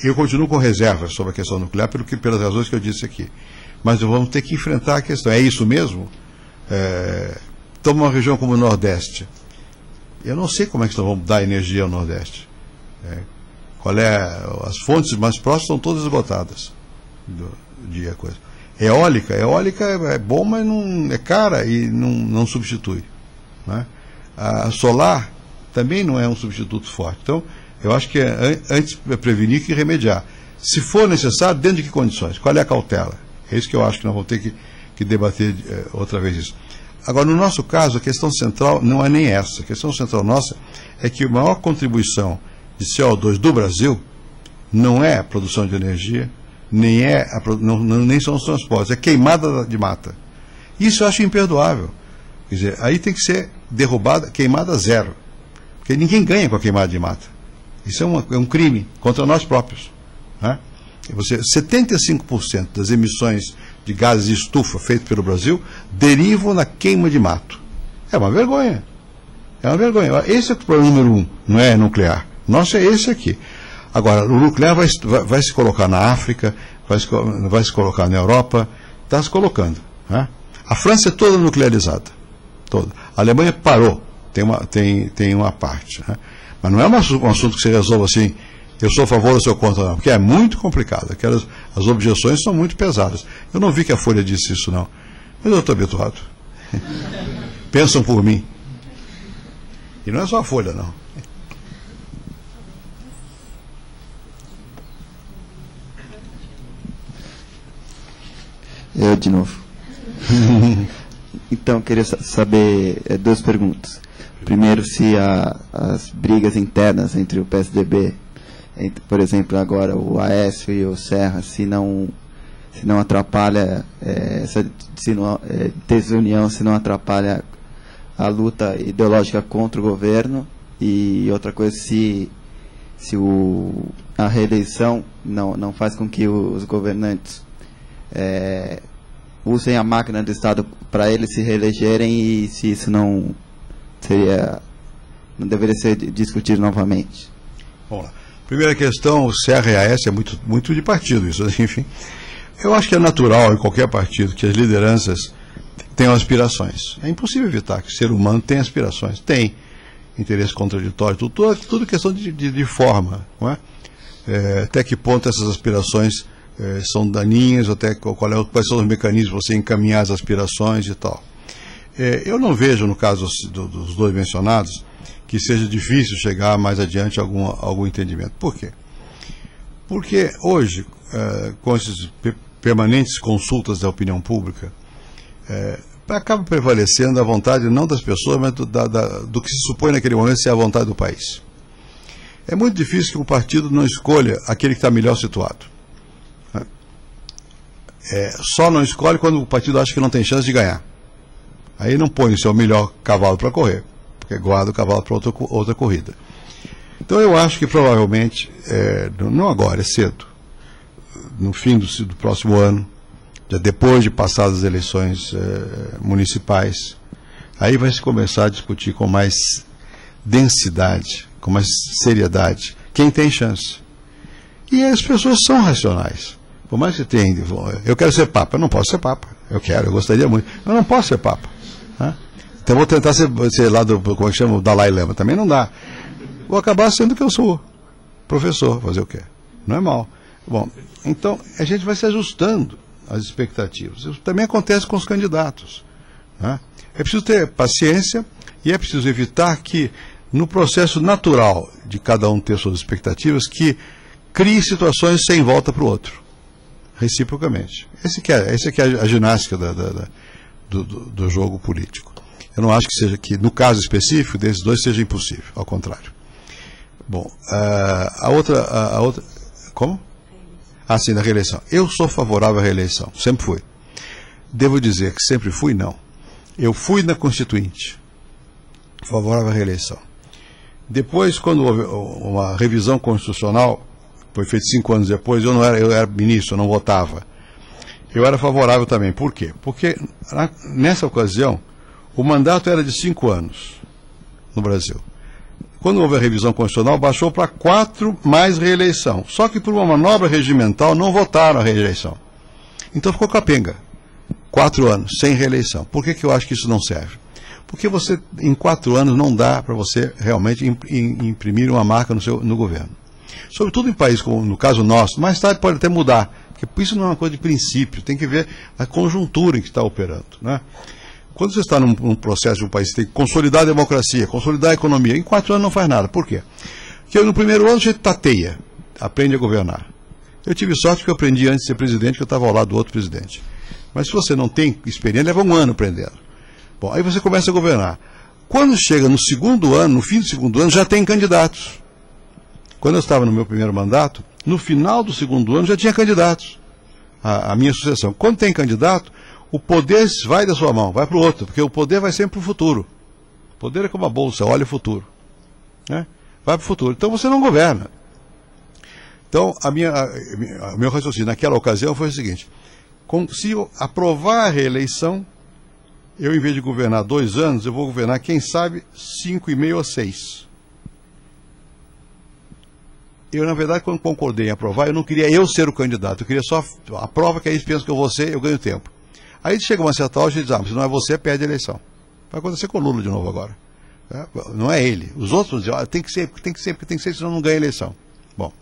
Eu continuo com reservas sobre a questão nuclear pelas razões que eu disse aqui, mas vamos ter que enfrentar a questão. É isso mesmo? Toma uma região como o Nordeste, eu não sei como é que nós vamos dar energia ao Nordeste. As fontes mais próximas estão todas esgotadas de coisa. Eólica é bom, mas não é cara e não substitui, né? A solar também não é um substituto forte. Então eu acho que antes prevenir que remediar. Se for necessário, dentro de que condições? Qual é a cautela? É isso que eu acho que nós vamos ter que debater outra vez isso. Agora, no nosso caso, a questão central não é nem essa. A questão central nossa é que a maior contribuição de CO2 do Brasil não é a produção de energia, nem são os transportes, é queimada de mata. Isso eu acho imperdoável. Quer dizer, aí tem que ser derrubada, queimada zero. Porque ninguém ganha com a queimada de mata. Isso é um crime contra nós próprios. Né? 75% das emissões de gases de estufa feitas pelo Brasil derivam da queima de mato. É uma vergonha. É uma vergonha. Esse é o problema número 1, não é nuclear. Nosso é esse aqui. Agora, o nuclear vai se colocar na África, vai se colocar na Europa, está se colocando. Né? A França é toda nuclearizada. Toda. A Alemanha parou, tem uma parte. Né? Mas não é um assunto que se resolve assim, eu sou a favor ou sou contra, não, porque é muito complicado. As objeções são muito pesadas. Eu não vi que a Folha disse isso, não. Mas eu estou habituado. Pensam por mim. E não é só a Folha, não. Eu de novo. Então, queria saber duas perguntas. Primeiro, se as brigas internas entre o PSDB, por exemplo, agora o Aécio e o Serra, se não atrapalha essa desunião, se não atrapalha a luta ideológica contra o governo. E outra coisa, se a reeleição não faz com que os governantes usem a máquina do Estado para eles se reelegerem, e se isso não deveria ser discutido novamente. Vamos lá. Primeira questão, o Serra e a Aécio é muito de partido, isso, enfim. Eu acho que é natural em qualquer partido que as lideranças tenham aspirações. É impossível evitar que o ser humano tenha aspirações. Tem interesse contraditório, tudo questão de forma, não é? Até que ponto essas aspirações são daninhas, até quais são os mecanismos para você encaminhar as aspirações e tal. Eu não vejo, no caso dos dois mencionados, que seja difícil chegar mais adiante a algum entendimento. Por quê? Porque hoje, com essas permanentes consultas da opinião pública, acaba prevalecendo a vontade não das pessoas, mas do que se supõe naquele momento ser a vontade do país. É muito difícil que um partido não escolha aquele que está melhor situado. Só não escolhe quando o partido acha que não tem chance de ganhar. Aí não põe o seu melhor cavalo para correr, porque guarda o cavalo para outra corrida. Então eu acho que provavelmente, não agora, é cedo, no fim do próximo ano, já depois de passadas as eleições municipais, aí vai se começar a discutir com mais densidade, com mais seriedade, quem tem chance. E as pessoas são racionais. Por mais que tenha, eu quero ser papa, eu não posso ser papa. Eu gostaria muito, eu não posso ser papa. Então vou tentar ser lá como é que chama, o Dalai Lama, também não dá. Vou acabar sendo que eu sou professor, fazer o quê? Não é mal. Bom, então a gente vai se ajustando às expectativas. Isso também acontece com os candidatos. É preciso ter paciência e é preciso evitar que, no processo natural de cada um ter suas expectativas, que crie situações sem volta para o outro, reciprocamente. Essa que é a ginástica do jogo político. Eu não acho que no caso específico desses dois seja impossível, ao contrário. Bom, a outra como? Sim, da reeleição. Eu sou favorável à reeleição, sempre fui. Devo dizer que sempre fui, não. Eu fui na Constituinte, favorável à reeleição. Depois, quando houve uma revisão constitucional, foi feito 5 anos depois, eu era ministro, eu não votava. Eu era favorável também. Por quê? Porque nessa ocasião o mandato era de 5 anos no Brasil. Quando houve a revisão constitucional, baixou para 4 mais reeleição. Só que por uma manobra regimental não votaram a reeleição. Então ficou capenga. 4 anos, sem reeleição. Por que eu acho que isso não serve? Porque em 4 anos não dá para você realmente imprimir uma marca no governo. Sobretudo em países como no caso nosso, mais tarde pode até mudar, porque isso não é uma coisa de princípio, tem que ver a conjuntura em que está operando, né? Quando você está num processo de um país, você tem que consolidar a democracia, consolidar a economia, em 4 anos não faz nada. Por quê? Porque no primeiro ano a gente tateia, aprende a governar. Eu tive sorte porque eu aprendi antes de ser presidente, que eu estava ao lado do outro presidente. Mas se você não tem experiência, leva 1 ano aprendendo. Bom, aí você começa a governar. Quando chega no segundo ano, no fim do segundo ano, já tem candidatos. Quando eu estava no meu primeiro mandato, no final do segundo ano já tinha candidatos. A minha sucessão. Quando tem candidato, o poder vai da sua mão, vai para o outro, porque o poder vai sempre para o futuro. O poder é como a bolsa, olha o futuro. Né? Vai para o futuro. Então você não governa. Então, o meu raciocínio naquela ocasião foi o seguinte: se eu aprovar a reeleição, eu, em vez de governar 2 anos, eu vou governar, quem sabe, 5,5 ou 6. Eu, na verdade, quando concordei em aprovar, eu não queria eu ser o candidato, eu queria só a prova que aí eles pensam que eu vou ser, eu ganho tempo. Aí chega uma certa hora e diz, se não é você, perde a eleição. Vai acontecer com o Lula de novo agora. Não é ele. Os outros dizem, tem que ser, senão não ganha a eleição. Bom,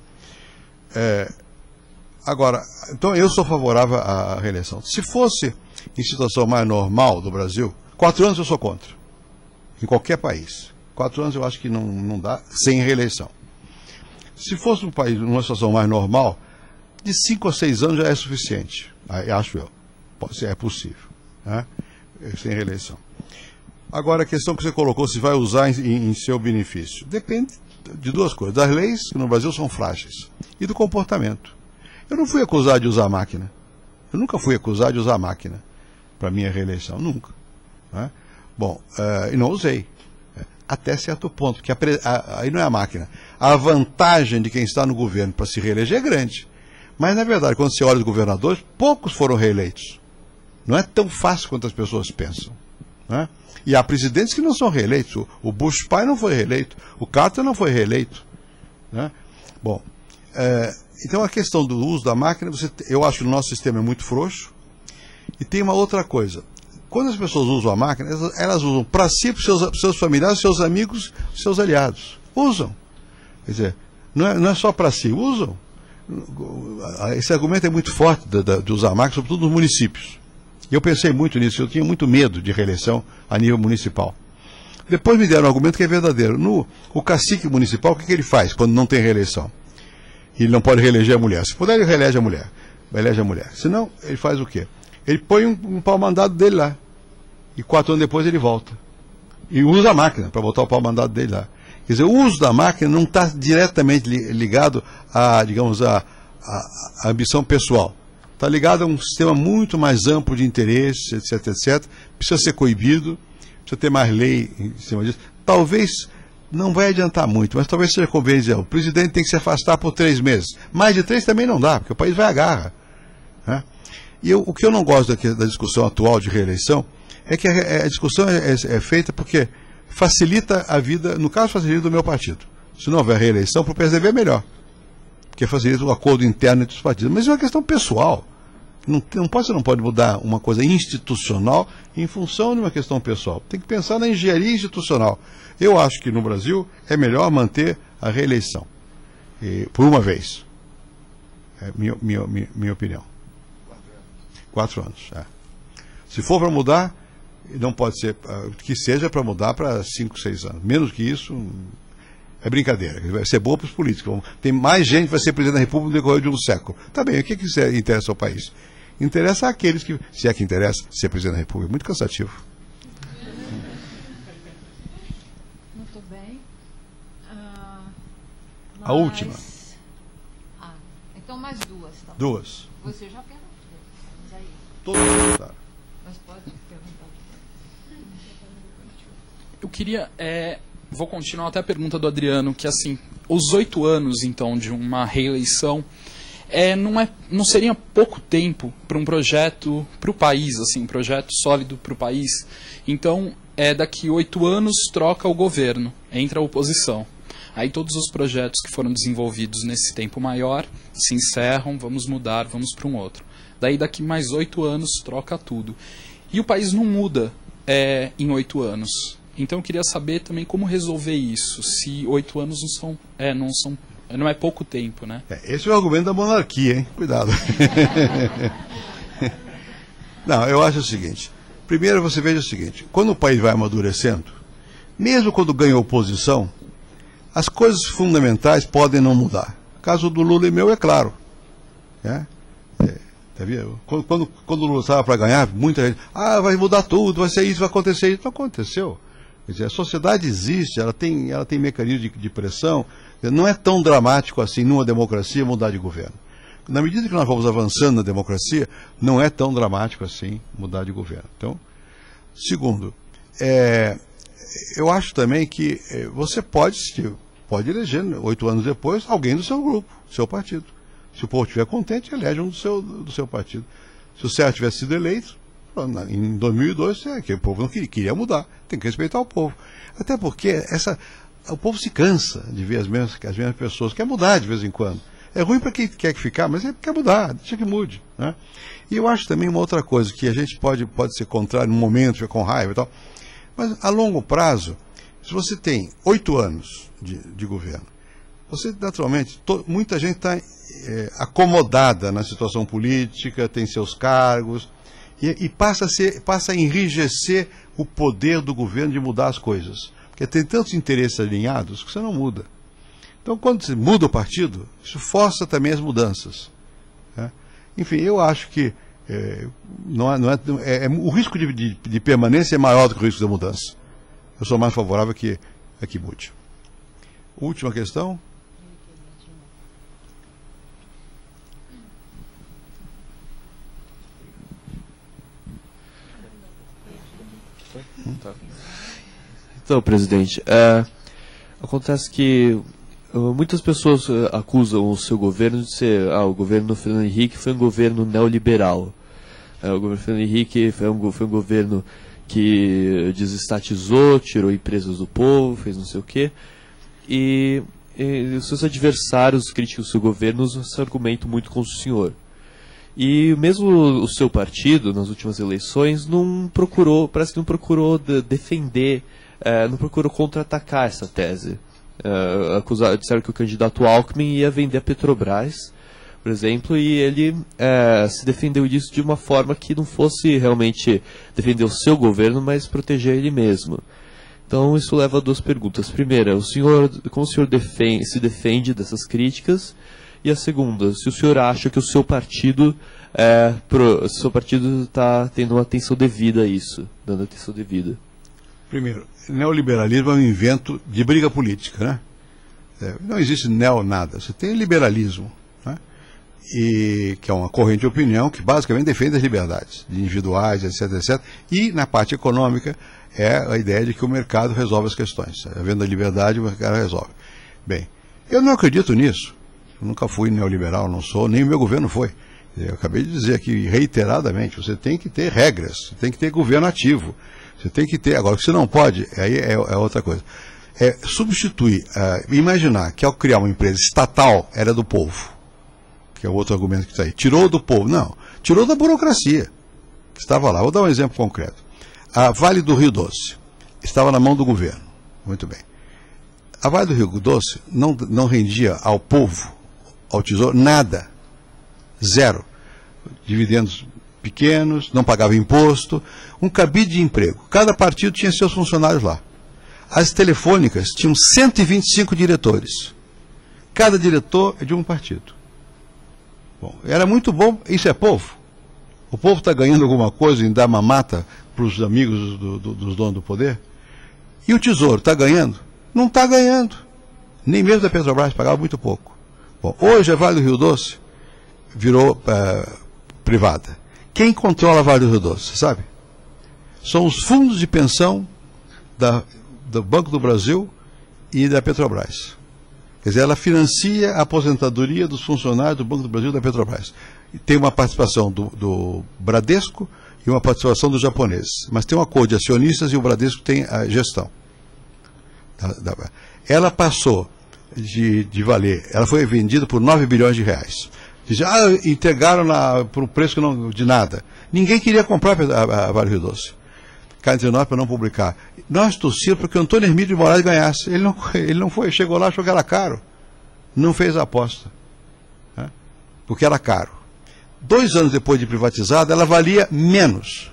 agora, então eu sou favorável à reeleição. Se fosse em situação mais normal do Brasil, 4 anos eu sou contra. Em qualquer país. 4 anos eu acho que não dá sem reeleição. Se fosse um país, numa situação mais normal, de 5 a 6 anos já é suficiente. Acho eu. É possível. Né? Sem reeleição. Agora, a questão que você colocou, se vai usar em seu benefício. Depende de duas coisas. Das leis, que no Brasil são frágeis, e do comportamento. Eu não fui acusado de usar máquina. Eu nunca fui acusado de usar máquina para minha reeleição. Nunca. Né? Bom, e não usei. Até certo ponto, que aí não é a máquina. A vantagem de quem está no governo para se reeleger é grande. Mas, na verdade, quando você olha os governadores, poucos foram reeleitos. Não é tão fácil quanto as pessoas pensam. Né? E há presidentes que não são reeleitos. O Bush pai não foi reeleito. O Carter não foi reeleito. Né? Bom, então a questão do uso da máquina, eu acho que o nosso sistema é muito frouxo. E tem uma outra coisa. Quando as pessoas usam a máquina, elas usam para si, para seus familiares, seus amigos, seus aliados. Usam. Quer dizer, não é só para si, usam. Esse argumento é muito forte de usar a máquina, sobretudo nos municípios. E eu pensei muito nisso, eu tinha muito medo de reeleição a nível municipal. Depois me deram um argumento que é verdadeiro. O cacique municipal, o que ele faz quando não tem reeleição? Ele não pode reeleger a mulher. Se puder, ele reelege a mulher. Elege a mulher. Senão, ele faz o quê? Ele põe um pau-mandado dele lá. E 4 anos depois ele volta. E usa a máquina para botar o pau-mandado dele lá. Quer dizer, o uso da máquina não está diretamente ligado a, digamos, a ambição pessoal. Está ligado a um sistema muito mais amplo de interesses, etc, etc. Precisa ser coibido, precisa ter mais lei em cima disso. Talvez não vai adiantar muito, mas talvez seja conveniente dizer, o presidente tem que se afastar por 3 meses. Mais de 3 também não dá, porque o país vai à garra. Né? E o que eu não gosto da discussão atual de reeleição é que a discussão é feita porque facilita a vida, no caso facilita do meu partido. Se não houver reeleição, para o PSDB é melhor, porque facilita o acordo interno entre os partidos. Mas é uma questão pessoal. Você não pode mudar uma coisa institucional em função de uma questão pessoal. Tem que pensar na engenharia institucional. Eu acho que no Brasil é melhor manter a reeleição. Por uma vez. É minha opinião. 4 anos. É. Se for para mudar, não pode ser, que seja para mudar para 5, 6 anos. Menos que isso, é brincadeira. Vai ser boa para os políticos. Tem mais gente que vai ser presidente da República no decorrer de um século. Tá bem, o que interessa ao país? Interessa àqueles que, se é que interessa, ser presidente da República. Muito cansativo. Muito bem. A última. Então mais 2. Tá? 2. Você já perguntou. Mas aí. Todos perguntaram. Mas pode perguntar. Eu queria... Vou continuar até a pergunta do Adriano, que assim, os 8 anos, então, de uma reeleição, não seria pouco tempo para um projeto para o país, assim, um projeto sólido para o país. Então, daqui 8 anos troca o governo, entra a oposição. Aí todos os projetos que foram desenvolvidos nesse tempo maior se encerram, vamos mudar, vamos para um outro. Daí daqui mais 8 anos troca tudo. E o país não muda em 8 anos. Então eu queria saber também como resolver isso, se 8 anos não é pouco tempo, né? Esse é o argumento da monarquia, hein? Cuidado. Não, eu acho o seguinte. Primeiro você veja o seguinte, quando o país vai amadurecendo, mesmo quando ganha oposição, as coisas fundamentais podem não mudar. O caso do Lula e meu é claro. Tá vendo? Quando o Lula estava para ganhar, muita gente, vai mudar tudo, vai ser isso, vai acontecer isso. Não aconteceu. Quer dizer, a sociedade existe, ela tem mecanismo de pressão. Não é tão dramático assim numa democracia mudar de governo. Na medida que nós vamos avançando na democracia, não é tão dramático assim mudar de governo. Então, segundo, eu acho também que você pode eleger 8 anos depois alguém do seu grupo, do seu partido. Se o povo estiver contente, elege um do seu partido. Se o Sérgio tivesse sido eleito, em 2002, que o povo não queria mudar. Tem que respeitar o povo. Até porque o povo se cansa de ver as mesmas pessoas. Quer mudar de vez em quando. É ruim para quem quer ficar, mas ele quer mudar. Deixa que mude. Né? E eu acho também uma outra coisa, que a gente pode ser contrário num momento, com raiva e tal. Mas a longo prazo, se você tem 8 anos de governo, você naturalmente, muita gente está acomodada na situação política, tem seus cargos. E passa a enrijecer o poder do governo de mudar as coisas. Porque tem tantos interesses alinhados que você não muda. Então, quando você muda o partido, isso força também as mudanças. Né? Enfim, eu acho que o risco de permanência é maior do que o risco da mudança. Eu sou mais favorável que mude. Última questão. Então, presidente, acontece que muitas pessoas acusam o seu governo de ser, o governo do Fernando Henrique foi um governo neoliberal. O governo Fernando Henrique foi um governo que desestatizou, tirou empresas do povo, fez não sei o quê. E os seus adversários críticos do seu governo usam esse argumento muito contra o senhor. E mesmo o seu partido, nas últimas eleições, parece que não procurou defender, não procurou contra-atacar essa tese. Disseram que o candidato Alckmin ia vender a Petrobras, por exemplo, e ele se defendeu disso de uma forma que não fosse realmente defender o seu governo, mas proteger ele mesmo. Então isso leva a duas perguntas. Primeira, como o senhor se defende dessas críticas? E a segunda, se o senhor acha que o seu partido está tendo uma atenção devida a isso, dando atenção devida? Primeiro, neoliberalismo é um invento de briga política, né? Não existe nada, você tem liberalismo, né? E que é uma corrente de opinião que basicamente defende as liberdades individuais, etc, etc. E na parte econômica é a ideia de que o mercado resolve as questões. Havendo a liberdade, o mercado resolve. Bem, eu não acredito nisso. Eu nunca fui neoliberal, não sou, nem o meu governo foi. Eu acabei de dizer aqui reiteradamente, você tem que ter regras, você tem que ter governo ativo, você tem que ter, agora o que você não pode, aí é outra coisa. Substituir, imaginar que ao criar uma empresa estatal era do povo, que é o outro argumento que está aí, tirou do povo, não, tirou da burocracia, que estava lá. Vou dar um exemplo concreto. A Vale do Rio Doce estava na mão do governo, muito bem. A Vale do Rio Doce não rendia ao povo, ao tesouro, nada. Zero. Dividendos pequenos, não pagava imposto, um cabide de emprego. Cada partido tinha seus funcionários lá. As telefônicas tinham 125 diretores. Cada diretor é de um partido. Bom, era muito bom. Isso é povo? O povo está ganhando alguma coisa em dar mamata para os amigos dos donos do poder? E o tesouro está ganhando? Não está ganhando. Nem mesmo da Petrobras, pagava muito pouco. Bom, hoje a Vale do Rio Doce virou privada. Quem controla a Vale do Rio Doce, sabe? São os fundos de pensão do Banco do Brasil e da Petrobras. Quer dizer, ela financia a aposentadoria dos funcionários do Banco do Brasil e da Petrobras. E tem uma participação do Bradesco e uma participação dos japoneses. Mas tem um acordo de acionistas e o Bradesco tem a gestão. Ela passou de valer, ela foi vendida por 9 bilhões de reais. Dizem, entregaram por um preço de nada. Ninguém queria comprar a Vale do Rio Doce. Cá entre nós, para não publicar. Nós torcíamos para que o Antônio Hermílio de Moraes ganhasse. Ele não foi, chegou lá, achou que era caro. Não fez a aposta. Né? Porque era caro. 2 anos depois de privatizada, ela valia menos.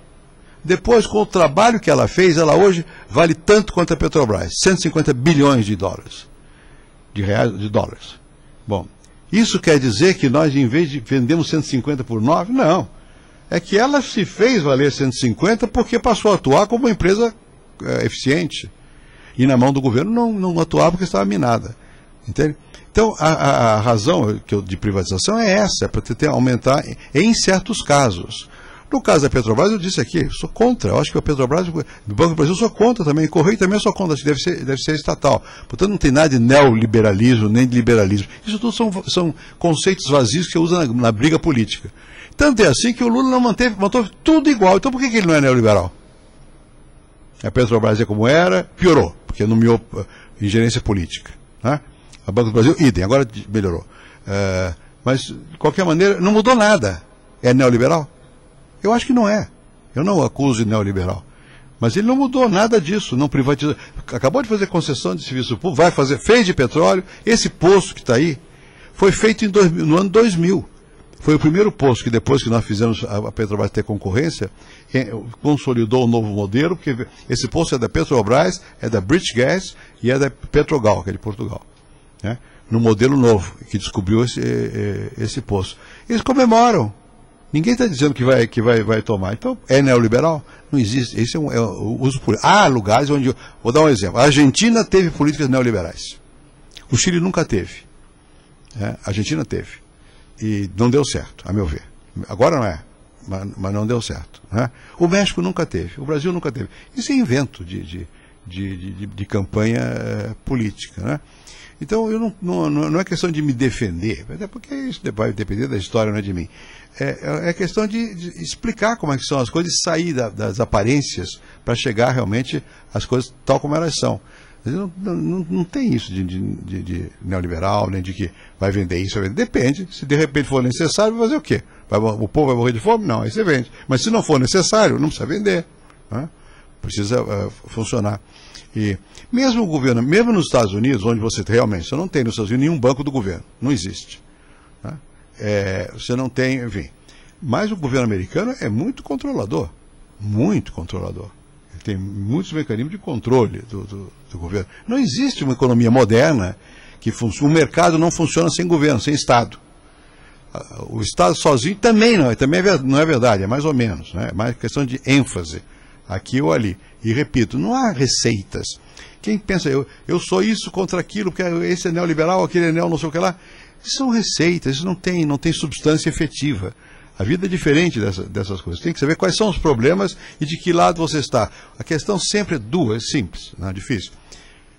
Depois, com o trabalho que ela fez, ela hoje vale tanto quanto a Petrobras, 150 bilhões de dólares. De dólares. Bom, isso quer dizer que nós, em vez de vendemos 150 por 9, não. É que ela se fez valer 150 porque passou a atuar como uma empresa eficiente. E na mão do governo não atuava porque estava minada. Entende? Então, a razão de privatização é essa, é para tentar aumentar em certos casos. No caso da Petrobras, eu disse aqui, sou contra. Eu acho que a Petrobras, do Banco do Brasil, sou contra também. O Correio também sou contra, acho que deve ser estatal. Portanto, não tem nada de neoliberalismo, nem de liberalismo. Isso tudo são conceitos vazios que você usa na briga política. Tanto é assim que o Lula não manteve tudo igual. Então, por que ele não é neoliberal? A Petrobras é como era, piorou, porque nomeou em gerência política. Né? A Banco do Brasil, idem, agora melhorou. Mas, de qualquer maneira, não mudou nada. É neoliberal? Eu acho que não é. Eu não o acuso de neoliberal. Mas ele não mudou nada disso, não privatizou. Acabou de fazer concessão de serviço público, fez de petróleo. Esse poço que está aí foi feito no ano 2000. Foi o primeiro posto que, depois que nós fizemos a Petrobras ter concorrência, consolidou um novo modelo, porque esse posto é da Petrobras, é da British Gas e é da Petrogal, que é de Portugal. Né? No modelo novo, que descobriu esse posto. Eles comemoram. Ninguém está dizendo que vai tomar. Então, é neoliberal? Não existe. Esse é o uso político. Há lugares onde... Vou dar um exemplo. A Argentina teve políticas neoliberais. O Chile nunca teve. A Argentina teve. E não deu certo, a meu ver. Agora não é, mas não deu certo. Né? O México nunca teve. O Brasil nunca teve. Isso é invento de campanha política. Né? Então, não é questão de me defender, até porque isso vai depender da história, não é de mim. É questão de explicar como é que são as coisas e sair das aparências para chegar realmente às coisas tal como elas são. Não tem isso de neoliberal, nem de que vai vender isso, vai vender. Depende, se de repente for necessário, vai fazer o quê? O povo vai morrer de fome? Não, aí você vende. Mas se não for necessário, não precisa vender. Né? Precisa funcionar. E mesmo o governo, mesmo nos Estados Unidos, onde você não tem nos Estados Unidos nenhum banco do governo, não existe. Né? Você não tem, enfim. Mas o governo americano é muito controlador. Muito controlador. Ele tem muitos mecanismos de controle do governo. Não existe uma economia moderna que funciona. O mercado não funciona sem governo, sem Estado. O Estado sozinho também não é verdade, é mais ou menos. Né? É mais questão de ênfase, aqui ou ali. E repito, não há receitas. Quem pensa, eu sou isso contra aquilo, porque esse é neoliberal, aquele é neo não sei o que lá. Isso são receitas, isso não tem substância efetiva. A vida é diferente dessas coisas. Tem que saber quais são os problemas e de que lado você está. A questão sempre é duas, simples, não é difícil.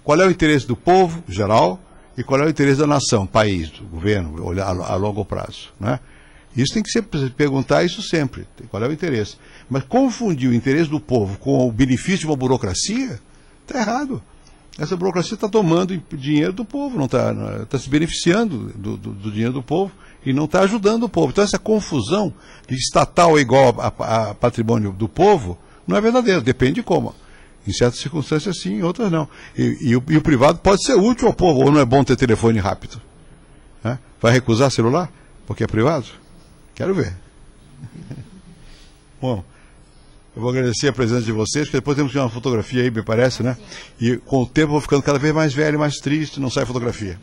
Qual é o interesse do povo, geral, e qual é o interesse da nação, país, do governo, a longo prazo. Né? Isso tem que se perguntar isso sempre. Qual é o interesse? Mas confundir o interesse do povo com o benefício de uma burocracia, está errado. Essa burocracia está tomando dinheiro do povo, não está se beneficiando do dinheiro do povo e não está ajudando o povo. Então essa confusão de estatal é igual a patrimônio do povo não é verdadeira, depende de como. Em certas circunstâncias sim, em outras não. E o privado pode ser útil ao povo, ou não é bom ter telefone rápido? Né? Vai recusar celular porque é privado? Quero ver. Bom, eu vou agradecer a presença de vocês, porque depois temos que ir uma fotografia aí, me parece, né? E com o tempo eu vou ficando cada vez mais velho, mais triste, não sai fotografia.